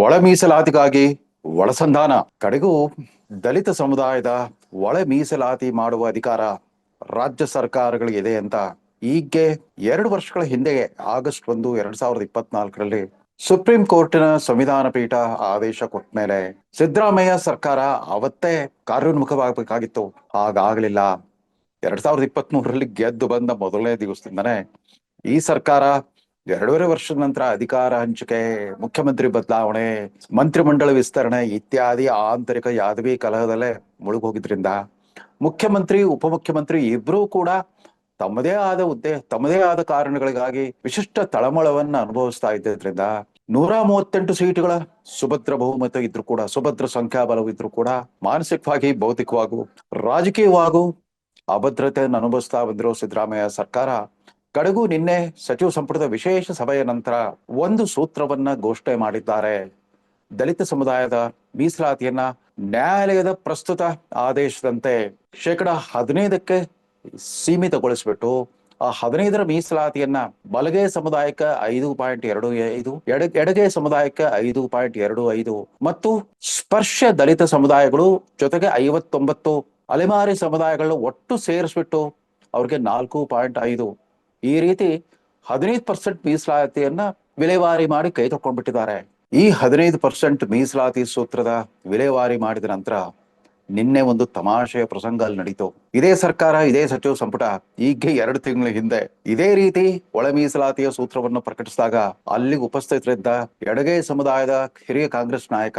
ಒಳ ಮೀಸಲಾತಿಗಾಗಿ ಒಳಸಂಧಾನ ಕಡೆಗೂ ದಲಿತ ಸಮುದಾಯದ ಒಳ ಮೀಸಲಾತಿ ಮಾಡುವ ಅಧಿಕಾರ ರಾಜ್ಯ ಸರ್ಕಾರಗಳಿಗಿದೆ ಅಂತ ಈಗ್ಗೆ 2 ವರ್ಷಗಳ ಹಿಂದೆ ಆಗಸ್ಟ್ 1, 2024ರಲ್ಲಿ ಸುಪ್ರೀಂ ಕೋರ್ಟಿನ ಸಂವಿಧಾನ ಪೀಠ ಆದೇಶ ಕೊಟ್ಟ ಮೇಲೆ ಸಿದ್ದರಾಮಯ್ಯ ಸರ್ಕಾರ ಅವತ್ತೇ ಕಾರ್ಯೋನ್ಮುಖವಾಗಬೇಕಾಗಿತ್ತು. ಹಾಗಾಗಲಿಲ್ಲ. 2023ರಲ್ಲಿ ಗೆದ್ದು ಬಂದ ಮೊದಲನೇ ದಿವಸದಿಂದನೇ ಈ ಸರ್ಕಾರ 2.5 ವರ್ಷದ ನಂತರ ಅಧಿಕಾರ ಹಂಚಿಕೆ, ಮುಖ್ಯಮಂತ್ರಿ ಬದಲಾವಣೆ, ಮಂತ್ರಿಮಂಡಲ ವಿಸ್ತರಣೆ ಇತ್ಯಾದಿ ಆಂತರಿಕ ಯಾದವಿ ಕಲಹದಲ್ಲೇ ಮುಳುಗೋಗಿದ್ರಿಂದ ಮುಖ್ಯಮಂತ್ರಿ ಉಪಮುಖ್ಯಮಂತ್ರಿ ಇಬ್ರು ಕೂಡ ತಮ್ಮದೇ ಆದ ಹುದ್ದೆ, ತಮ್ಮದೇ ಆದ ಕಾರಣಗಳಿಗಾಗಿ ವಿಶಿಷ್ಟ ತಳಮಳವನ್ನ ಅನುಭವಿಸ್ತಾ ಇದ್ದಿದ್ರಿಂದ 138 ಸೀಟುಗಳ ಸುಭದ್ರ ಬಹುಮತ ಇದ್ರು ಕೂಡ, ಸುಭದ್ರ ಸಂಖ್ಯಾಬಲವಿದ್ರು ಇದ್ರು ಕೂಡ ಮಾನಸಿಕವಾಗಿ, ಭೌತಿಕವಾಗೂ, ರಾಜಕೀಯವಾಗೂ ಅಭದ್ರತೆಯನ್ನು ಅನುಭವಿಸ್ತಾ ಬಂದಿರೋ ಸಿದ್ದರಾಮಯ್ಯ ಸರ್ಕಾರ ಕಡೆಗೂ ನಿನ್ನೆ ಸಚಿವ ಸಂಪುಟದ ವಿಶೇಷ ಸಭೆಯ ನಂತರ ಒಂದು ಸೂತ್ರವನ್ನ ಘೋಷಣೆ ಮಾಡಿದ್ದಾರೆ. ದಲಿತ ಸಮುದಾಯದ ಮೀಸಲಾತಿಯನ್ನ ನ್ಯಾಯಾಲಯದ ಪ್ರಸ್ತುತ ಆದೇಶದಂತೆ 15%ಕ್ಕೆ ಸೀಮಿತಗೊಳಿಸ್ಬಿಟ್ಟು ಆ 15ರ ಮೀಸಲಾತಿಯನ್ನ ಬಲಗೈ ಸಮುದಾಯಕ್ಕೆ 5.25, ಎಡಗೈ ಸಮುದಾಯಕ್ಕೆ 5.25 ಮತ್ತು ಸ್ಪರ್ಶ ದಲಿತ ಸಮುದಾಯಗಳು ಜೊತೆಗೆ 59 ಅಲೆಮಾರಿ ಸಮುದಾಯಗಳನ್ನ ಒಟ್ಟು ಸೇರಿಸ್ಬಿಟ್ಟು ಅವ್ರಿಗೆ 4.5 ಈ ರೀತಿ 15% ಮೀಸಲಾತಿಯನ್ನ ವಿಲೇವಾರಿ ಮಾಡಿ ಕೈ ತಕೊಂಡ್ಬಿಟ್ಟಿದ್ದಾರೆ. ಈ 15% ಮೀಸಲಾತಿ ಸೂತ್ರದ ವಿಲೇವಾರಿ ಮಾಡಿದ ನಂತರ ನಿನ್ನೆ ಒಂದು ತಮಾಷೆಯ ಪ್ರಸಂಗ ಅಲ್ಲಿ ನಡೀತು. ಇದೇ ಸರ್ಕಾರ, ಇದೇ ಸಚಿವ ಸಂಪುಟ ಈಗ 2 ತಿಂಗಳ ಹಿಂದೆ ಇದೇ ರೀತಿ ಒಳ ಮೀಸಲಾತಿಯ ಸೂತ್ರವನ್ನು ಪ್ರಕಟಿಸಿದಾಗ ಅಲ್ಲಿ ಉಪಸ್ಥಿತರಿದ್ದ ಎಡಗೈ ಸಮುದಾಯದ ಹಿರಿಯ ಕಾಂಗ್ರೆಸ್ ನಾಯಕ,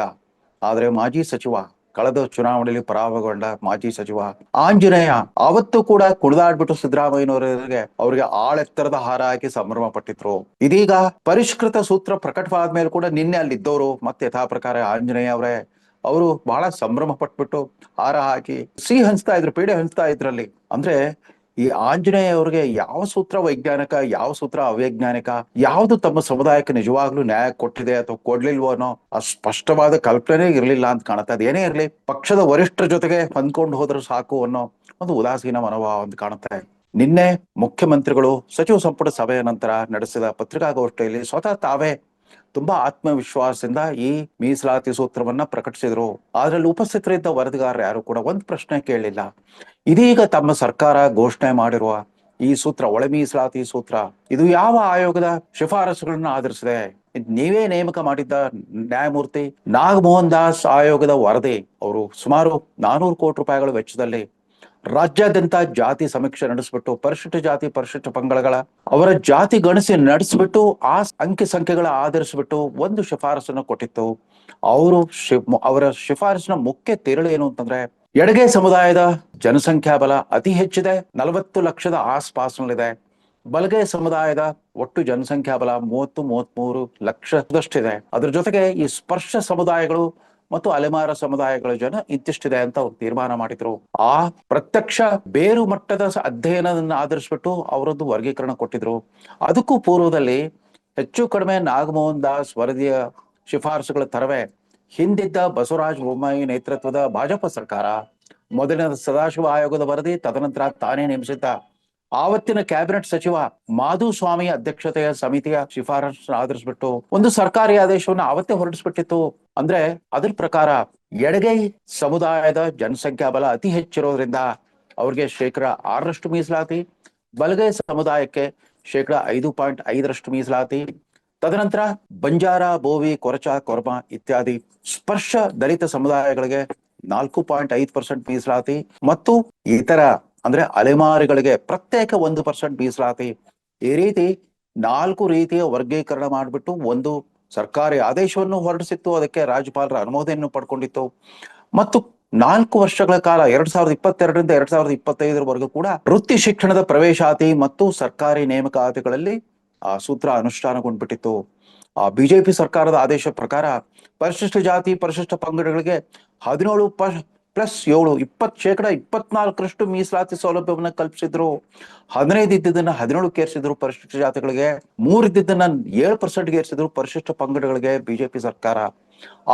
ಆದ್ರೆ ಮಾಜಿ ಸಚಿವ, ಕಳೆದ ಚುನಾವಣೆಯಲ್ಲಿ ಪರಾಭವಗೊಂಡ ಮಾಜಿ ಸಚಿವ ಆಂಜನೇಯ ಅವತ್ತು ಕೂಡ ಕುಣಿದಾಡ್ಬಿಟ್ಟು ಸಿದ್ದರಾಮಯ್ಯನವರಿಗೆ ಅವರಿಗೆ ಆಳೆತ್ತರದ ಹಾರ ಹಾಕಿ ಸಂಭ್ರಮ ಪಟ್ಟಿದ್ರು. ಇದೀಗ ಪರಿಷ್ಕೃತ ಸೂತ್ರ ಪ್ರಕಟವಾದ ಮೇಲೆ ಕೂಡ ನಿನ್ನೆ ಅಲ್ಲಿದ್ದವರು ಮತ್ತೆ ಯಥಾ ಪ್ರಕಾರ ಆಂಜನೇಯ ಅವರೇ ಅವರು ಬಹಳ ಸಂಭ್ರಮ ಪಟ್ಬಿಟ್ಟು ಹಾರ ಹಾಕಿ ಸಿಹಿ ಹಂಚ್ತಾ ಇದ್ರು, ಪೀಡೆ ಹಂಚ್ತಾ ಇದ್ರಲ್ಲಿ. ಅಂದ್ರೆ ಈ ಆಂಜನೇಯ ಅವ್ರಿಗೆ ಯಾವ ಸೂತ್ರ ವೈಜ್ಞಾನಿಕ, ಯಾವ ಸೂತ್ರ ಅವೈಜ್ಞಾನಿಕ, ಯಾವುದು ತಮ್ಮ ಸಮುದಾಯಕ್ಕೆ ನಿಜವಾಗ್ಲೂ ನ್ಯಾಯ ಕೊಟ್ಟಿದೆ ಅಥವಾ ಕೊಡ್ಲಿಲ್ವೋ ಅನ್ನೋ ಸ್ಪಷ್ಟವಾದ ಕಲ್ಪನೆ ಇರ್ಲಿಲ್ಲ ಅಂತ ಕಾಣುತ್ತೆ. ಅದೇನೇ ಇರ್ಲಿ, ಪಕ್ಷದ ವರಿಷ್ಠರ ಜೊತೆಗೆ ಹೊಂದ್ಕೊಂಡು ಹೋದ್ರೆ ಸಾಕು ಅನ್ನೋ ಒಂದು ಉದಾಸೀನ ಮನೋಭಾವ ಅಂತ ಕಾಣುತ್ತೆ. ನಿನ್ನೆ ಮುಖ್ಯಮಂತ್ರಿಗಳು ಸಚಿವ ಸಂಪುಟ ಸಭೆಯ ನಂತರ ನಡೆಸಿದ ಪತ್ರಿಕಾಗೋಷ್ಠಿಯಲ್ಲಿ ಸ್ವತಃ ತಾವೇ ತುಂಬಾ ಆತ್ಮವಿಶ್ವಾಸದಿಂದ ಈ ಮೀಸಲಾತಿ ಸೂತ್ರವನ್ನ ಪ್ರಕಟಿಸಿದ್ರು. ಅದ್ರಲ್ಲಿ ಉಪಸ್ಥಿತರಿದ್ದ ವರದಿಗಾರರು ಯಾರು ಕೂಡ ಒಂದ್ ಪ್ರಶ್ನೆ ಕೇಳಲಿಲ್ಲ. ಇದೀಗ ತಮ್ಮ ಸರ್ಕಾರ ಘೋಷಣೆ ಮಾಡಿರುವ ಈ ಸೂತ್ರ, ಒಳ ಮೀಸಲಾತಿ ಸೂತ್ರ, ಇದು ಯಾವ ಆಯೋಗದ ಶಿಫಾರಸುಗಳನ್ನ ಆಧರಿಸಿದೆ? ನೀವೇ ನೇಮಕ ಮಾಡಿದ್ದ ನ್ಯಾಯಮೂರ್ತಿ ನಾಗಮೋಹನ್ ದಾಸ್ ಆಯೋಗದ ವರದಿ. ಅವರು ಸುಮಾರು 400 ಕೋಟಿ ರೂಪಾಯಿಗಳ ವೆಚ್ಚದಲ್ಲಿ ರಾಜ್ಯಾದ್ಯಂತ ಜಾತಿ ಸಮೀಕ್ಷೆ ನಡೆಸ್ಬಿಟ್ಟು ಪರಿಶಿಷ್ಟ ಜಾತಿ ಪರಿಶಿಷ್ಟ ಪಂಗಡಗಳ ಅವರ ಜಾತಿ ಗಣಿಸಿ ನಡೆಸ್ಬಿಟ್ಟು ಆ ಅಂಕಿ ಸಂಖ್ಯೆಗಳ ಆಧರಿಸ್ಬಿಟ್ಟು ಒಂದು ಶಿಫಾರಸನ್ನು ಕೊಟ್ಟಿತ್ತು. ಅವರ ಶಿಫಾರಸಿನ ಮುಖ್ಯ ತಿರುಳು ಏನು ಅಂತಂದ್ರೆ, ಎಡಗೈ ಸಮುದಾಯದ ಜನಸಂಖ್ಯಾ ಬಲ ಅತಿ ಹೆಚ್ಚಿದೆ, 40 ಲಕ್ಷದ ಆಸ್ಪಾಸ್ನಲ್ಲಿದೆ. ಬಲಗೈ ಸಮುದಾಯದ ಒಟ್ಟು ಜನಸಂಖ್ಯಾ ಬಲ 30-33 ಲಕ್ಷದಷ್ಟಿದೆ. ಅದ್ರ ಜೊತೆಗೆ ಈ ಸ್ಪರ್ಶ ಸಮುದಾಯಗಳು ಮತ್ತು ಅಲೆಮಾರ ಸಮುದಾಯಗಳ ಜನ ಇಂತಿಷ್ಟಿದೆ ಅಂತ ಅವ್ರು ತೀರ್ಮಾನ ಮಾಡಿದ್ರು. ಆ ಪ್ರತ್ಯಕ್ಷ ಬೇರು ಮಟ್ಟದ ಅಧ್ಯಯನವನ್ನು ಆಧರಿಸ್ಬಿಟ್ಟು ಅವರದ್ದು ವರ್ಗೀಕರಣ ಕೊಟ್ಟಿದ್ರು. ಅದಕ್ಕೂ ಪೂರ್ವದಲ್ಲಿ ಹೆಚ್ಚು ಕಡಿಮೆ ನಾಗಮೋಹನ್ ದಾಸ್ ವರದಿಯ ಶಿಫಾರಸುಗಳ ತರವೇ ಹಿಂದಿದ್ದ ಬಸವರಾಜ ಬೊಮ್ಮಾಯಿ ನೇತೃತ್ವದ ಭಾಜಪ ಸರ್ಕಾರ ಮೊದಲಿನ ಸದಾಶಿವ ಆಯೋಗದ ವರದಿ, ತದನಂತರ ತಾನೇ ನೇಮಿಸಿದ್ದ ಆವತ್ತಿನ ಕ್ಯಾಬಿನೆಟ್ ಸಚಿವ ಮಾಧುಸ್ವಾಮಿ ಅಧ್ಯಕ್ಷತೆಯ ಸಮಿತಿಯ ಶಿಫಾರಸು ಆಧರಿಸ್ಬಿಟ್ಟು ಒಂದು ಸರ್ಕಾರಿ ಆದೇಶವನ್ನು ಅವತ್ತೇ ಹೊರಡಿಸ್ಬಿಟ್ಟಿತ್ತು. ಅಂದ್ರೆ ಅದ್ರ ಪ್ರಕಾರ ಎಡಗೈ ಸಮುದಾಯದ ಜನಸಂಖ್ಯಾ ಬಲ ಅತಿ ಹೆಚ್ಚಿರೋದ್ರಿಂದ ಅವ್ರಿಗೆ 6% ಮೀಸಲಾತಿ, ಬಲಗೈ ಸಮುದಾಯಕ್ಕೆ 5.5% ಮೀಸಲಾತಿ, ತದನಂತರ ಬಂಜಾರ, ಬೋವಿ, ಕೊರಚ, ಕೊರ್ಮ ಇತ್ಯಾದಿ ಸ್ಪರ್ಶ ದಲಿತ ಸಮುದಾಯಗಳಿಗೆ 4.5% ಮೀಸಲಾತಿ ಮತ್ತು ಇತರ ಅಂದ್ರೆ ಅಲೆಮಾರಿಗಳಿಗೆ ಪ್ರತ್ಯೇಕ 1% ಮೀಸಲಾತಿ. ಈ ರೀತಿ 4 ರೀತಿಯ ವರ್ಗೀಕರಣ ಮಾಡಿಬಿಟ್ಟು ಒಂದು ಸರ್ಕಾರಿ ಆದೇಶವನ್ನು ಹೊರಡಿಸಿತ್ತು. ಅದಕ್ಕೆ ರಾಜ್ಯಪಾಲರ ಅನುಮೋದನೆಯನ್ನು ಪಡ್ಕೊಂಡಿತ್ತು ಮತ್ತು 4 ವರ್ಷಗಳ ಕಾಲ 2022ರಿಂದ 2025ರವರೆಗೂ ಕೂಡ ವೃತ್ತಿ ಶಿಕ್ಷಣದ ಪ್ರವೇಶಾತಿ ಮತ್ತು ಸರ್ಕಾರಿ ನೇಮಕಾತಿಗಳಲ್ಲಿ ಆ ಸೂತ್ರ ಅನುಷ್ಠಾನಗೊಂಡ್ಬಿಟ್ಟಿತ್ತು. ಆ ಬಿಜೆಪಿ ಸರ್ಕಾರದ ಆದೇಶ ಪ್ರಕಾರ ಪರಿಶಿಷ್ಟ ಜಾತಿ ಪರಿಶಿಷ್ಟ ಪಂಗಡಗಳಿಗೆ 17+7 20% ಮೀಸಲಾತಿ ಸೌಲಭ್ಯವನ್ನ ಕಲ್ಪಿಸಿದ್ರು. 15 ಇದ್ದಿದ್ದನ್ನ 17 ಏರಿಸಿದ್ರು ಪರಿಶಿಷ್ಟ ಜಾತಿಗಳಿಗೆ, 3 ಇದ್ದಿದ್ದನ್ನ 7% ಏರಿಸಿದ್ರು ಪರಿಶಿಷ್ಟ ಪಂಗಡಗಳಿಗೆ ಬಿಜೆಪಿ ಸರ್ಕಾರ.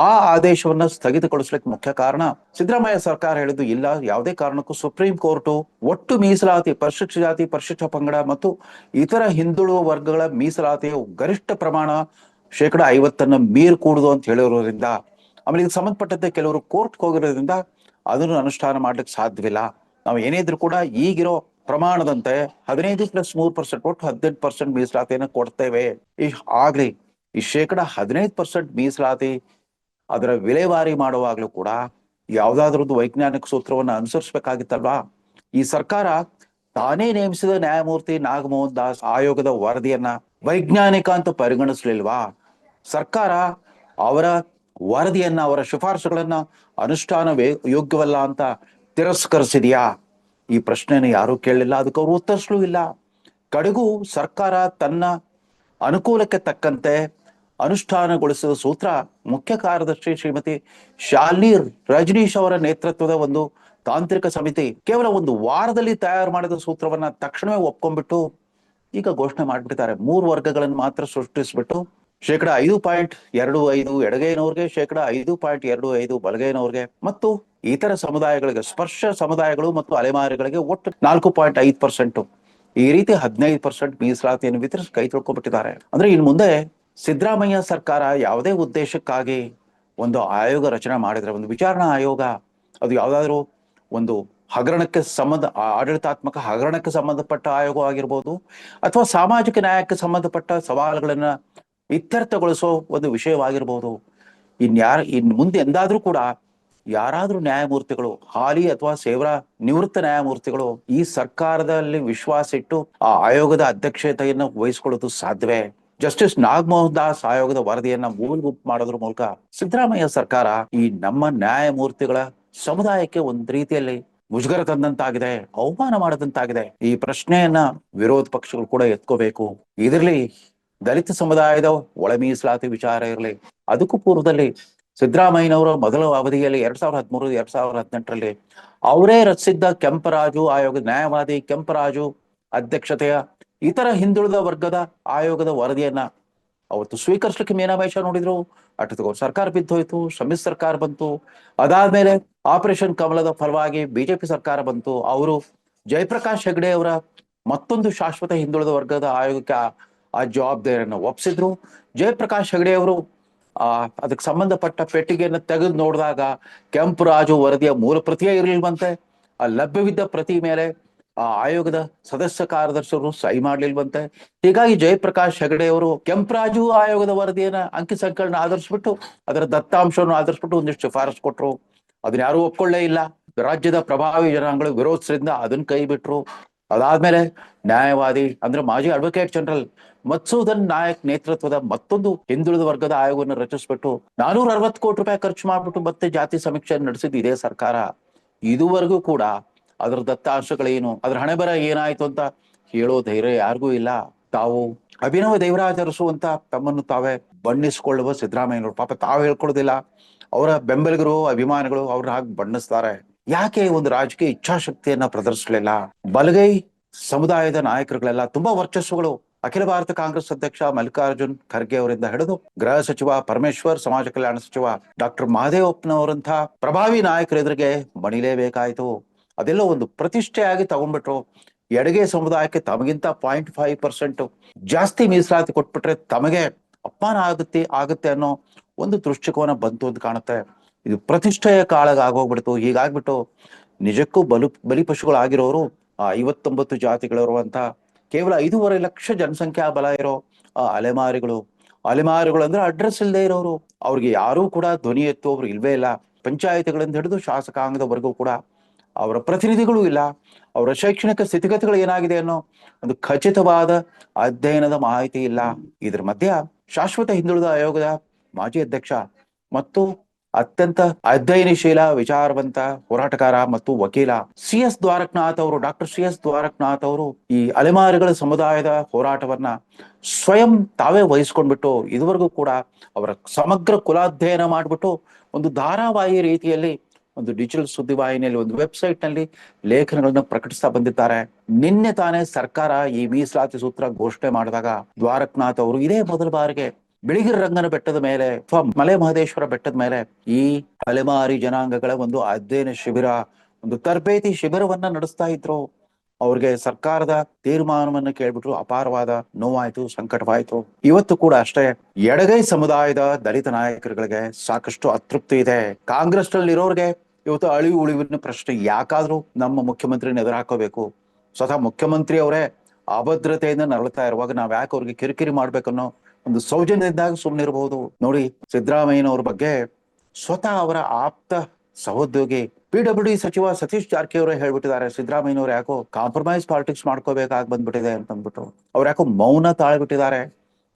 ಆ ಆದೇಶವನ್ನ ಸ್ಥಗಿತಗೊಳಿಸ್ಲಿಕ್ಕೆ ಮುಖ್ಯ ಕಾರಣ ಸಿದ್ದರಾಮಯ್ಯ ಸರ್ಕಾರ ಹೇಳಿದ್ದು, ಇಲ್ಲ, ಯಾವುದೇ ಕಾರಣಕ್ಕೂ ಸುಪ್ರೀಂ ಕೋರ್ಟ್ ಒಟ್ಟು ಮೀಸಲಾತಿ ಪರಿಶಿಷ್ಟ ಜಾತಿ ಪರಿಶಿಷ್ಟ ಪಂಗಡ ಮತ್ತು ಇತರ ಹಿಂದುಳಿದ ವರ್ಗಗಳ ಮೀಸಲಾತಿಯ ಗರಿಷ್ಠ ಪ್ರಮಾಣ 50% ಮೀರ್ ಕೂಡುದು ಅಂತ ಹೇಳಿರೋದ್ರಿಂದ, ಆಮೇಲೆ ಇದಕ್ಕೆ ಸಂಬಂಧಪಟ್ಟಂತೆ ಕೆಲವರು ಕೋರ್ಟ್ಗೆ ಹೋಗಿರೋದ್ರಿಂದ ಅದನ್ನು ಅನುಷ್ಠಾನ ಮಾಡ್ಲಿಕ್ಕೆ ಸಾಧ್ಯವಿಲ್ಲ. ನಾವು ಏನೇ ಇದ್ರೂ ಕೂಡ ಈಗಿರೋ ಪ್ರಮಾಣದಂತೆ 15+3% ಒಟ್ಟು 18% ಮೀಸಲಾತಿಯನ್ನು ಕೊಡ್ತೇವೆ. ಆಗ್ಲಿ ಈ 15% ಮೀಸಲಾತಿ ಅದರ ವಿಲೇವಾರಿ ಮಾಡುವಾಗ್ಲೂ ಕೂಡ ಯಾವ್ದಾದ್ರದ್ದು ವೈಜ್ಞಾನಿಕ ಸೂತ್ರವನ್ನ ಅನುಸರಿಸಬೇಕಾಗಿತ್ತಲ್ವಾ? ಈ ಸರ್ಕಾರ ತಾನೇ ನೇಮಿಸಿದ ನ್ಯಾಯಮೂರ್ತಿ ನಾಗಮೋಹನ್ ದಾಸ್ ಆಯೋಗದ ವರದಿಯನ್ನ ವೈಜ್ಞಾನಿಕ ಅಂತ ಪರಿಗಣಿಸ್ಲಿಲ್ವಾ? ಸರ್ಕಾರ ಅವರ ವರದಿಯನ್ನ, ಅವರ ಶಿಫಾರಸುಗಳನ್ನ ಅನುಷ್ಠಾನ ಯೋಗ್ಯವಲ್ಲ ಅಂತ ತಿರಸ್ಕರಿಸಿದ್ಯಾ? ಈ ಪ್ರಶ್ನೆನ ಯಾರೂ ಕೇಳಲಿಲ್ಲ, ಅದಕ್ಕೆ ಅವರು ಉತ್ತರಿಸಲೂ ಇಲ್ಲ. ಕಡೆಗೂ ಸರ್ಕಾರ ತನ್ನ ಅನುಕೂಲಕ್ಕೆ ತಕ್ಕಂತೆ ಅನುಷ್ಠಾನಗೊಳಿಸಿದ ಸೂತ್ರ ಮುಖ್ಯ ಕಾರ್ಯದರ್ಶಿ ಶ್ರೀಮತಿ ಶಾಲಿನಿ ರಜನೀಶ್ ಅವರ ನೇತೃತ್ವದ ಒಂದು ತಾಂತ್ರಿಕ ಸಮಿತಿ ಕೇವಲ ಒಂದು ವಾರದಲ್ಲಿ ತಯಾರು ಮಾಡಿದ ಸೂತ್ರವನ್ನ ತಕ್ಷಣವೇ ಒಪ್ಕೊಂಡ್ಬಿಟ್ಟು ಈಗ ಘೋಷಣೆ ಮಾಡ್ಬಿಟ್ಟಿದ್ದಾರೆ. 3 ವರ್ಗಗಳನ್ನು ಮಾತ್ರ ಸೃಷ್ಟಿಸ್ಬಿಟ್ಟು 5.25% ಎಡಗೈನವ್ರಿಗೆ, 5.25% ಬಲಗೈನವ್ರಿಗೆ ಮತ್ತು ಇತರ ಸಮುದಾಯಗಳಿಗೆ, ಸ್ಪರ್ಶ ಸಮುದಾಯಗಳು ಮತ್ತು ಅಲೆಮಾರಿಗಳಿಗೆ ಒಟ್ಟು 4.5%, ಈ ರೀತಿ 15% ಮೀಸಲಾತಿಯನ್ನು ವಿತರಿಸಿ ಕೈ ತೊಳ್ಕೊಂಡ್ಬಿಟ್ಟಿದ್ದಾರೆ. ಅಂದ್ರೆ ಇನ್ನು ಮುಂದೆ ಸಿದ್ದರಾಮಯ್ಯ ಸರ್ಕಾರ ಯಾವುದೇ ಉದ್ದೇಶಕ್ಕಾಗಿ ಒಂದು ಆಯೋಗ ರಚನೆ ಮಾಡಿದ್ರೆ, ಒಂದು ವಿಚಾರಣಾ ಆಯೋಗ, ಅದು ಯಾವ್ದಾದ್ರು ಒಂದು ಹಗರಣಕ್ಕೆ ಆಡಳಿತಾತ್ಮಕ ಹಗರಣಕ್ಕೆ ಸಂಬಂಧಪಟ್ಟ ಆಯೋಗ ಆಗಿರ್ಬೋದು, ಅಥವಾ ಸಾಮಾಜಿಕ ನ್ಯಾಯಕ್ಕೆ ಸಂಬಂಧಪಟ್ಟ ಸವಾಲುಗಳನ್ನ ಇತ್ಯರ್ಥಗೊಳಿಸೋ ಒಂದು ವಿಷಯವಾಗಿರ್ಬೋದು, ಇನ್ ಮುಂದೆ ಎಂದಾದ್ರೂ ಕೂಡ ಯಾರಾದ್ರೂ ನ್ಯಾಯಮೂರ್ತಿಗಳು, ಹಾಲಿ ಅಥವಾ ಸೇವಾ ನಿವೃತ್ತ ನ್ಯಾಯಮೂರ್ತಿಗಳು ಈ ಸರ್ಕಾರದಲ್ಲಿ ವಿಶ್ವಾಸ ಇಟ್ಟು ಆ ಆಯೋಗದ ಅಧ್ಯಕ್ಷತೆಯನ್ನು ವಹಿಸಿಕೊಳ್ಳೋದು ಸಾಧ್ಯವೇ? ಜಸ್ಟಿಸ್ ನಾಗಮೋಹನ್ ದಾಸ್ ಆಯೋಗದ ವರದಿಯನ್ನ ಮೂಲಭೂತ ಮಾಡೋದ್ರ ಮೂಲಕ ಸಿದ್ದರಾಮಯ್ಯ ಸರ್ಕಾರ ಈ ನಮ್ಮ ನ್ಯಾಯಮೂರ್ತಿಗಳ ಸಮುದಾಯಕ್ಕೆ ಒಂದ್ ರೀತಿಯಲ್ಲಿ ಮುಜುಗರ ತಂದಂತಾಗಿದೆ, ಅವಮಾನ ಮಾಡದಂತಾಗಿದೆ. ಈ ಪ್ರಶ್ನೆಯನ್ನ ವಿರೋಧ ಪಕ್ಷಗಳು ಕೂಡ ಎತ್ಕೋಬೇಕು. ಇದರಲ್ಲಿ ದಲಿತ ಸಮುದಾಯದ ಒಳ ಮೀಸಲಾತಿ ವಿಚಾರ ಇರಲಿ, ಅದಕ್ಕೂ ಪೂರ್ವದಲ್ಲಿ ಸಿದ್ದರಾಮಯ್ಯನವರ ಮೊದಲ ಅವಧಿಯಲ್ಲಿ 2013-2018ರಲ್ಲಿ ಅವರೇ ರಚಿಸಿದ್ದ ಕೆಂಪರಾಜು ಆಯೋಗದ ನ್ಯಾಯವಾದಿ ಕೆಂಪರಾಜು ಅಧ್ಯಕ್ಷತೆಯ ಇತರ ಹಿಂದುಳಿದ ವರ್ಗದ ಆಯೋಗದ ವರದಿಯನ್ನ ಅವತ್ತು ಸ್ವೀಕರಿಸಲಿಕ್ಕೆ ಮೀನಾಮೇಷ ನೋಡಿದ್ರು. ಅಟಕ ಸರ್ಕಾರ ಬಿದ್ದೋಯ್ತು, ಸಮ್ಮಿಶ್ರ ಸರ್ಕಾರ ಬಂತು. ಅದಾದ್ಮೇಲೆ ಆಪರೇಷನ್ ಕಮಲದ ಫಲವಾಗಿ ಬಿಜೆಪಿ ಸರ್ಕಾರ ಬಂತು. ಅವರು ಜಯಪ್ರಕಾಶ್ ಹೆಗಡೆ ಅವರ ಮತ್ತೊಂದು ಶಾಶ್ವತ ಹಿಂದುಳಿದ ವರ್ಗದ ಆಯೋಗಕ್ಕೆ ಆ ಜವಾಬ್ದಾರಿಯನ್ನು ಒಪ್ಪಿಸಿದ್ರು. ಜಯಪ್ರಕಾಶ್ ಹೆಗಡೆ ಅವರು ಅದಕ್ಕೆ ಸಂಬಂಧಪಟ್ಟ ಪೆಟ್ಟಿಗೆಯನ್ನು ತೆಗೆದು ನೋಡಿದಾಗ ಕೆಂಪರಾಜು ವರದಿಯ ಮೂಲ ಪ್ರತಿಯೇ ಇರಲಿಲ್ವಂತೆ. ಆ ಲಭ್ಯವಿದ್ದ ಪ್ರತಿ ಮೇಲೆ ಆ ಆಯೋಗದ ಸದಸ್ಯ ಕಾರ್ಯದರ್ಶಿಯವರು ಸಹಿ ಮಾಡ್ಲಿಲ್ವಂತೆ. ಹೀಗಾಗಿ ಜಯಪ್ರಕಾಶ್ ಹೆಗಡೆ ಅವರು ಕೆಂಪರಾಜು ಆಯೋಗದ ವರದಿಯನ್ನ ಅಂಕಿ ಸಂಖ್ಯೆಗಳನ್ನ ಆಧರಿಸ್ಬಿಟ್ಟು, ಅದರ ದತ್ತಾಂಶವನ್ನು ಆಧರಿಸ್ಬಿಟ್ಟು ಒಂದಿಷ್ಟು ಶಿಫಾರಸು ಕೊಟ್ರು. ಅದನ್ನ ಯಾರು ಒಪ್ಕೊಳ್ಳೇ ಇಲ್ಲ. ರಾಜ್ಯದ ಪ್ರಭಾವಿ ಜನಾಂಗಗಳು ವಿರೋಧಿಸಿದ್ರಿಂದ ಅದನ್ನ ಕೈ ಬಿಟ್ರು. ಅದಾದ್ಮೇಲೆ ನ್ಯಾಯವಾದಿ ಅಂದ್ರೆ ಮಾಜಿ ಅಡ್ವೊಕೇಟ್ ಜನರಲ್ ಮತ್ಸೂದನ್ ನಾಯಕ್ ನೇತೃತ್ವದ ಮತ್ತೊಂದು ಹಿಂದುಳಿದ ವರ್ಗದ ಆಯೋಗವನ್ನು ರಚಿಸ್ಬಿಟ್ಟು 460 ಕೋಟಿ ರೂಪಾಯಿ ಖರ್ಚು ಮಾಡ್ಬಿಟ್ಟು ಮತ್ತೆ ಜಾತಿ ಸಮೀಕ್ಷೆ ನಡೆಸಿದ್ದು ಇದೇ ಸರ್ಕಾರ. ಇದುವರೆಗೂ ಕೂಡ ಅದರ ದತ್ತಾಂಶಗಳೇನು, ಅದ್ರ ಹಣೆಬರ ಏನಾಯ್ತು ಅಂತ ಹೇಳೋ ಧೈರ್ಯ ಯಾರಿಗೂ ಇಲ್ಲ. ತಾವು ಅಭಿನವ ದೇವರಾಜ ಅರಸು ಅಂತ ತಮ್ಮನ್ನು ತಾವೇ ಬಣ್ಣಿಸಿಕೊಳ್ಳುವ ಸಿದ್ದರಾಮಯ್ಯನವರು ಪಾಪ ತಾವು ಹೇಳ್ಕೊಳ್ಳೋದಿಲ್ಲ, ಅವರ ಬೆಂಬಲಿಗರು ಅಭಿಮಾನಿಗಳು ಅವ್ರನ್ನ ಹಾಗೆ ಬಣ್ಣಿಸ್ತಾರೆ. ಯಾಕೆ ಒಂದು ರಾಜಕೀಯ ಇಚ್ಛಾಶಕ್ತಿಯನ್ನ ಪ್ರದರ್ಶಿಸಲಿಲ್ಲ? ಬಲಗೈ ಸಮುದಾಯದ ನಾಯಕರುಗಳೆಲ್ಲ ತುಂಬಾ ವರ್ಚಸ್ಸುಗಳು. ಅಖಿಲ ಭಾರತ ಕಾಂಗ್ರೆಸ್ ಅಧ್ಯಕ್ಷ ಮಲ್ಲಿಕಾರ್ಜುನ್ ಖರ್ಗೆ ಅವರಿಂದ ಹಿಡಿದು ಗೃಹ ಸಚಿವ ಪರಮೇಶ್ವರ್, ಸಮಾಜ ಕಲ್ಯಾಣ ಸಚಿವ ಡಾಕ್ಟರ್ ಮಹದೇವಪ್ಪನವರಂಥ ಪ್ರಭಾವಿ ನಾಯಕರ ಎದುರಿಗೆ ಮಣಿಲೇಬೇಕಾಯ್ತು. ಅದೆಲ್ಲ ಒಂದು ಪ್ರತಿಷ್ಠೆಯಾಗಿ ತಗೊಂಡ್ಬಿಟ್ರು. ಎಡಗೆ ಸಮುದಾಯಕ್ಕೆ ತಮಗಿಂತ 0.5% ಜಾಸ್ತಿ ಮೀಸಲಾತಿ ಕೊಟ್ಬಿಟ್ರೆ ತಮಗೆ ಅಪಮಾನ ಆಗುತ್ತೆ ಅನ್ನೋ ಒಂದು ದೃಷ್ಟಿಕೋನ ಬಂತು ಅಂತ ಕಾಣುತ್ತೆ. ಇದು ಪ್ರತಿಷ್ಠೆಯ ಕಾಳಗ ಆಗೋಗ್ಬಿಡ್ತು. ಹೀಗಾಗ್ಬಿಟ್ಟು ನಿಜಕ್ಕೂ ಬಲಿಪಶುಗಳಾಗಿರೋರು ಆ 59 ಜಾತಿಗಳಿರುವಂತ ಕೇವಲ 5.5 ಲಕ್ಷ ಜನಸಂಖ್ಯಾ ಬಲ ಇರೋ ಅಲೆಮಾರಿಗಳು ಅಂದ್ರೆ ಅಡ್ರೆಸ್ ಇಲ್ಲದೆ ಇರೋರು. ಅವ್ರಿಗೆ ಯಾರೂ ಕೂಡ ಧ್ವನಿ ಎತ್ತುವವರು ಇಲ್ವೇ ಇಲ್ಲ. ಪಂಚಾಯತಿಗಳಿಂದ ಹಿಡಿದು ಶಾಸಕಾಂಗದವರೆಗೂ ಕೂಡ ಅವರ ಪ್ರತಿನಿಧಿಗಳು ಇಲ್ಲ. ಅವರ ಶೈಕ್ಷಣಿಕ ಸ್ಥಿತಿಗತಿಗಳು ಏನಾಗಿದೆ ಅನ್ನೋ ಒಂದು ಖಚಿತವಾದ ಅಧ್ಯಯನದ ಮಾಹಿತಿ ಇಲ್ಲ. ಇದ್ರ ಮಧ್ಯ ಶಾಶ್ವತ ಹಿಂದುಳಿದ ಆಯೋಗದ ಮಾಜಿ ಅಧ್ಯಕ್ಷ ಮತ್ತು ಅತ್ಯಂತ ಅಧ್ಯಯನಶೀಲ ವಿಚಾರವಂತ ಹೋರಾಟಗಾರ ಮತ್ತು ವಕೀಲ ಡಾಕ್ಟರ್ ಸಿ ಎಸ್ ದ್ವಾರಕನಾಥ್ ಅವರು ಈ ಅಲೆಮಾರಿಗಳ ಸಮುದಾಯದ ಹೋರಾಟವನ್ನ ಸ್ವಯಂ ತಾವೇ ವಹಿಸ್ಕೊಂಡ್ಬಿಟ್ಟು ಇದುವರೆಗೂ ಕೂಡ ಅವರ ಸಮಗ್ರ ಕುಲಾಧ್ಯಯನ ಮಾಡ್ಬಿಟ್ಟು ಒಂದು ಧಾರಾವಾಹಿ ರೀತಿಯಲ್ಲಿ ಒಂದು ಡಿಜಿಟಲ್ ಸುದ್ದಿವಾಹಿನಿಯಲ್ಲಿ ಒಂದು ವೆಬ್ಸೈಟ್ ನಲ್ಲಿ ಲೇಖನಗಳನ್ನ ಪ್ರಕಟಿಸ್ತಾ ಬಂದಿದ್ದಾರೆ. ನಿನ್ನೆ ತಾನೇ ಸರ್ಕಾರ ಈ ಮೀಸಲಾತಿ ಸೂತ್ರ ಘೋಷಣೆ ಮಾಡಿದಾಗ ದ್ವಾರಕನಾಥ್ ಅವರು ಇದೇ ಮೊದಲ ಬಾರಿಗೆ ಬಿಳಿಗಿರಿ ರಂಗನ ಬೆಟ್ಟದ ಮೇಲೆ ಅಥವಾ ಮಲೆ ಮಹದೇಶ್ವರ ಬೆಟ್ಟದ ಮೇಲೆ ಈ ಅಲೆಮಾರಿ ಜನಾಂಗಗಳ ಒಂದು ಅಧ್ಯಯನ ಶಿಬಿರ, ಒಂದು ತರಬೇತಿ ಶಿಬಿರವನ್ನ ನಡೆಸ್ತಾ ಇದ್ರು. ಅವ್ರಿಗೆ ಸರ್ಕಾರದ ತೀರ್ಮಾನವನ್ನು ಕೇಳ್ಬಿಟ್ರು ಅಪಾರವಾದ ನೋವಾಯ್ತು, ಸಂಕಟವಾಯ್ತು. ಇವತ್ತು ಕೂಡ ಅಷ್ಟೇ ಎಡಗೈ ಸಮುದಾಯದ ದಲಿತ ನಾಯಕರುಗಳಿಗೆ ಸಾಕಷ್ಟು ಅತೃಪ್ತಿ ಇದೆ. ಕಾಂಗ್ರೆಸ್ ನಲ್ಲಿ ಇರೋರಿಗೆ ಇವತ್ತು ಅಳಿವು ಉಳಿವಿನ ಪ್ರಶ್ನೆ. ಯಾಕಾದ್ರೂ ನಮ್ಮ ಮುಖ್ಯಮಂತ್ರಿನ ಎದುರು ಹಾಕೋಬೇಕು? ಸ್ವತಃ ಮುಖ್ಯಮಂತ್ರಿ ಅವರೇ ಅಭದ್ರತೆಯಿಂದ ನರಳುತ್ತಾ ಇರುವಾಗ ನಾವ್ ಯಾಕೆ ಅವ್ರಿಗೆ ಕಿರಿಕಿರಿ ಮಾಡ್ಬೇಕನ್ನೋ ಒಂದು ಸೌಜನ್ಯದಿಂದಾಗ ಸುಮ್ಮನಿರಬಹುದು. ನೋಡಿ, ಸಿದ್ದರಾಮಯ್ಯನವ್ರ ಬಗ್ಗೆ ಸ್ವತಃ ಅವರ ಆಪ್ತ ಸಹೋದ್ಯೋಗಿ PWD ಸಚಿವ ಸತೀಶ್ ಜಾರಕಿಹೊಳಿ ಹೇಳ್ಬಿಟ್ಟಿದ್ದಾರೆ, ಸಿದ್ದರಾಮಯ್ಯನವ್ರು ಯಾಕೋ ಕಾಂಪ್ರಮೈಸ್ ಪಾಲಿಟಿಕ್ಸ್ ಮಾಡ್ಕೋಬೇಕಾಗಿ ಬಂದ್ಬಿಟ್ಟಿದೆ ಅಂತ ಅಂದ್ಬಿಟ್ಟು. ಅವ್ರು ಯಾಕೋ ಮೌನ ತಾಳ್ಬಿಟ್ಟಿದ್ದಾರೆ,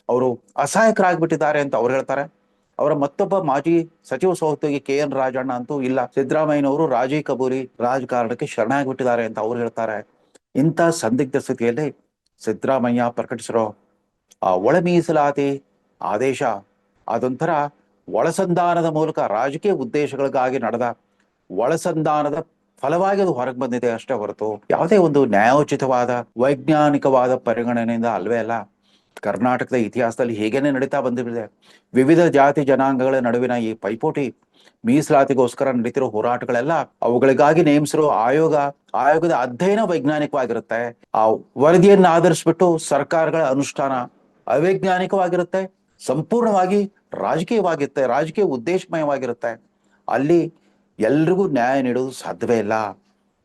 ಅವರು ಅಸಹಾಯಕರಾಗ್ಬಿಟ್ಟಿದ್ದಾರೆ ಅಂತ ಅವ್ರು ಹೇಳ್ತಾರೆ. ಅವರ ಮತ್ತೊಬ್ಬ ಮಾಜಿ ಸಚಿವ ಸಹೋದ್ಯೋಗಿ KN ರಾಜಣ್ಣ ಅಂತೂ ಇಲ್ಲ, ಸಿದ್ದರಾಮಯ್ಯನವರು ರಾಜಿ ಕಬೂರಿ ರಾಜಕಾರಣಕ್ಕೆ ಶರಣಾಗ್ಬಿಟ್ಟಿದ್ದಾರೆ ಅಂತ ಅವ್ರು ಹೇಳ್ತಾರೆ. ಇಂಥ ಸಂದಿಗ್ಧ ಸ್ಥಿತಿಯಲ್ಲಿ ಸಿದ್ದರಾಮಯ್ಯ ಪ್ರಕಟಿಸಿರೋ ಆ ಒಳ ಮೀಸಲಾತಿ ಆದೇಶ ಅದೊಂಥರ ಒಳಸಂಧಾನದ ಮೂಲಕ ರಾಜಕೀಯ ಉದ್ದೇಶಗಳಿಗಾಗಿ ನಡೆದ ಒಳಸಂಧಾನದ ಫಲವಾಗಿ ಅದು ಹೊರಗೆ ಬಂದಿದೆ ಅಷ್ಟೇ ಹೊರತು ಯಾವುದೇ ಒಂದು ನ್ಯಾಯೋಚಿತವಾದ ವೈಜ್ಞಾನಿಕವಾದ ಪರಿಗಣನೆಯಿಂದ ಅಲ್ವೇ ಅಲ್ಲ. ಕರ್ನಾಟಕದ ಇತಿಹಾಸದಲ್ಲಿ ಹೀಗೇನೆ ನಡೀತಾ ಬಂದಿದೆ. ವಿವಿಧ ಜಾತಿ ಜನಾಂಗಗಳ ನಡುವಿನ ಈ ಪೈಪೋಟಿ, ಮೀಸಲಾತಿಗೋಸ್ಕರ ನಡೀತಿರೋ ಹೋರಾಟಗಳೆಲ್ಲ ಅವುಗಳಿಗಾಗಿ ನೇಮಿಸಿರೋ ಆಯೋಗದ ಅಧ್ಯಯನ ವೈಜ್ಞಾನಿಕವಾಗಿರುತ್ತೆ. ಆ ವರದಿಯನ್ನ ಆಧರಿಸ್ಬಿಟ್ಟು ಸರ್ಕಾರಗಳ ಅನುಷ್ಠಾನ ಅವೈಜ್ಞಾನಿಕವಾಗಿರುತ್ತೆ, ಸಂಪೂರ್ಣವಾಗಿ ರಾಜಕೀಯವಾಗಿರುತ್ತೆ, ರಾಜಕೀಯ ಉದ್ದೇಶಮಯವಾಗಿರುತ್ತೆ. ಅಲ್ಲಿ ಎಲ್ರಿಗೂ ನ್ಯಾಯ ನೀಡೋದು ಸಾಧ್ಯವೇ ಇಲ್ಲ.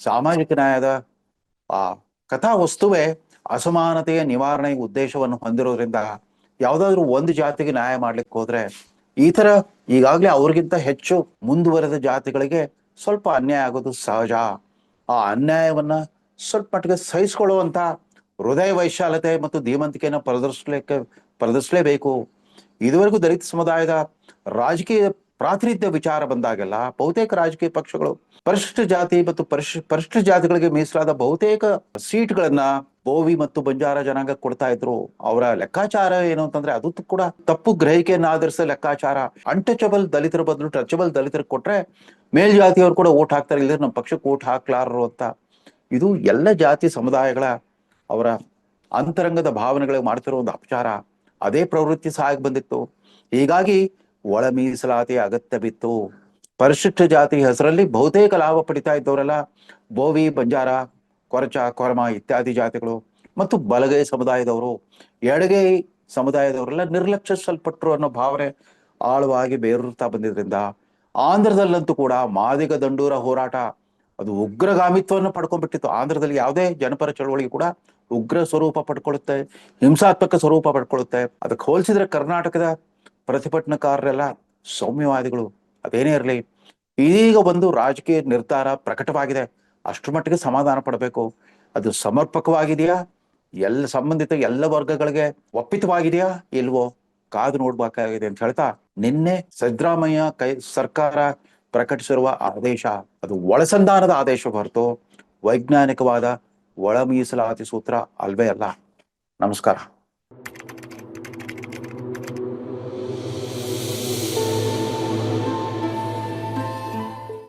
ಸಾಮಾಜಿಕ ನ್ಯಾಯದ ಆ ಕಥಾ ವಸ್ತುವೇ ಅಸಮಾನತೆಯ ನಿವಾರಣೆ ಉದ್ದೇಶವನ್ನು ಹೊಂದಿರೋದ್ರಿಂದ ಯಾವ್ದಾದ್ರು ಒಂದು ಜಾತಿಗೆ ನ್ಯಾಯ ಮಾಡ್ಲಿಕ್ಕೆ ಹೋದ್ರೆ ಈ ತರ ಈಗಾಗ್ಲೇ ಅವ್ರಿಗಿಂತ ಹೆಚ್ಚು ಮುಂದುವರೆದ ಜಾತಿಗಳಿಗೆ ಸ್ವಲ್ಪ ಅನ್ಯಾಯ ಆಗೋದು ಸಹಜ. ಆ ಅನ್ಯಾಯವನ್ನ ಸ್ವಲ್ಪ ಮಟ್ಟಿಗೆ ಸಹಿಸ್ಕೊಳ್ಳುವಂತ ಹೃದಯ ವೈಶಾಲತೆ ಮತ್ತು ಧೀಮಂತಿಕೆಯನ್ನು ಪ್ರದರ್ಶಿಸಲೇಬೇಕು. ಇದುವರೆಗೂ ದಲಿತ ಸಮುದಾಯದ ರಾಜಕೀಯ ಪ್ರಾತಿನಿಧ್ಯ ವಿಚಾರ ಬಂದಾಗೆಲ್ಲ ಬಹುತೇಕ ರಾಜಕೀಯ ಪಕ್ಷಗಳು ಪರಿಶಿಷ್ಟ ಜಾತಿ ಮತ್ತು ಪರಿಶಿಷ್ಟ ಜಾತಿಗಳಿಗೆ ಮೀಸಲಾದ ಬಹುತೇಕ ಸೀಟ್ಗಳನ್ನ ಬೋವಿ ಮತ್ತು ಬಂಜಾರ ಜನಾಂಗ ಕೊಡ್ತಾ ಇದ್ರು. ಅವರ ಲೆಕ್ಕಾಚಾರ ಏನು ಅಂತಂದ್ರೆ ಅದು ಕೂಡ ತಪ್ಪು ಗ್ರಹಿಕೆಯನ್ನು ಆಧರಿಸಿದ ಲೆಕ್ಕಾಚಾರ. ಅನ್ಟಚಬಲ್ ದಲಿತರ ಬದಲು ಟಚಬಲ್ ದಲಿತರಿಗೆ ಕೊಟ್ರೆ ಮೇಲ್ಜಾತಿಯವರು ಕೂಡ ಓಟ್ ಹಾಕ್ತಾರೆ, ಇಲ್ಲದ್ರೆ ನಮ್ಮ ಪಕ್ಷಕ್ಕೆ ಓಟ್ ಹಾಕ್ಲಾರರು ಅಂತ. ಇದು ಎಲ್ಲ ಜಾತಿ ಸಮುದಾಯಗಳ ಅವರ ಅಂತರಂಗದ ಭಾವನೆಗಳಿಗೆ ಮಾಡ್ತಿರೋ ಒಂದು ಅಪಚಾರ. ಅದೇ ಪ್ರವೃತ್ತಿ ಸಾಗಿ ಬಂದಿತ್ತು. ಹೀಗಾಗಿ ಒಳ ಮೀಸಲಾತಿ ಅಗತ್ಯ ಬಿತ್ತು. ಪರಿಶಿಷ್ಟ ಜಾತಿ ಹೆಸರಲ್ಲಿ ಬಹುತೇಕ ಲಾಭ ಪಡಿತಾ ಇದ್ದವರೆಲ್ಲ ಬೋವಿ, ಬಂಜಾರ, ಕೊರಚ, ಕೊರಮ ಇತ್ಯಾದಿ ಜಾತಿಗಳು ಮತ್ತು ಬಲಗೈ ಸಮುದಾಯದವರು, ಎಡಗೈ ಸಮುದಾಯದವರೆಲ್ಲ ನಿರ್ಲಕ್ಷಿಸಲ್ಪಟ್ರು ಅನ್ನೋ ಭಾವನೆ ಆಳವಾಗಿ ಬೇರೂರ್ತಾ ಬಂದಿದ್ರಿಂದ ಆಂಧ್ರದಲ್ಲಂತೂ ಕೂಡ ಮಾದಿಗ ದಂಡೂರ ಹೋರಾಟ ಅದು ಉಗ್ರಗಾಮಿತ್ವವನ್ನು ಪಡ್ಕೊಂಡ್ಬಿಟ್ಟಿತ್ತು. ಆಂಧ್ರದಲ್ಲಿ ಯಾವುದೇ ಜನಪರ ಚಳವಳಿ ಕೂಡ ಉಗ್ರ ಸ್ವರೂಪ ಪಡ್ಕೊಳ್ಳುತ್ತೆ, ಹಿಂಸಾತ್ಮಕ ಸ್ವರೂಪ ಪಡ್ಕೊಳ್ಳುತ್ತೆ. ಅದಕ್ಕೆ ಹೋಲಿಸಿದ್ರೆ ಕರ್ನಾಟಕದ ಪ್ರತಿಭಟನಾಕಾರರೆಲ್ಲ ಸೌಮ್ಯವಾದಿಗಳು. ಅದೇನೇ ಇರಲಿ, ಈಗ ಒಂದು ರಾಜಕೀಯ ನಿರ್ಧಾರ ಪ್ರಕಟವಾಗಿದೆ, ಅಷ್ಟರ ಮಟ್ಟಿಗೆ ಸಮಾಧಾನ ಪಡಬೇಕು. ಅದು ಸಮರ್ಪಕವಾಗಿದೆಯಾ, ಎಲ್ಲ ಸಂಬಂಧಿತ ಎಲ್ಲ ವರ್ಗಗಳಿಗೆ ಒಪ್ಪಿತವಾಗಿದೆಯಾ ಇಲ್ವೋ ಕಾದು ನೋಡ್ಬೇಕಾಗಿದೆ ಅಂತ ಹೇಳ್ತಾ, ನಿನ್ನೆ ಸಿದ್ದರಾಮಯ್ಯ ಸರ್ಕಾರ ಪ್ರಕಟಿಸಿರುವ ಆದೇಶ ಅದು ಒಳಸಂಧಾನದ ಆದೇಶ ಹೊರತು ವೈಜ್ಞಾನಿಕವಾದ ಒಳ ಮೀಸಲಾತಿ ಸೂತ್ರ ಅಲ್ವೇ ಅಲ್ಲ. ನಮಸ್ಕಾರ.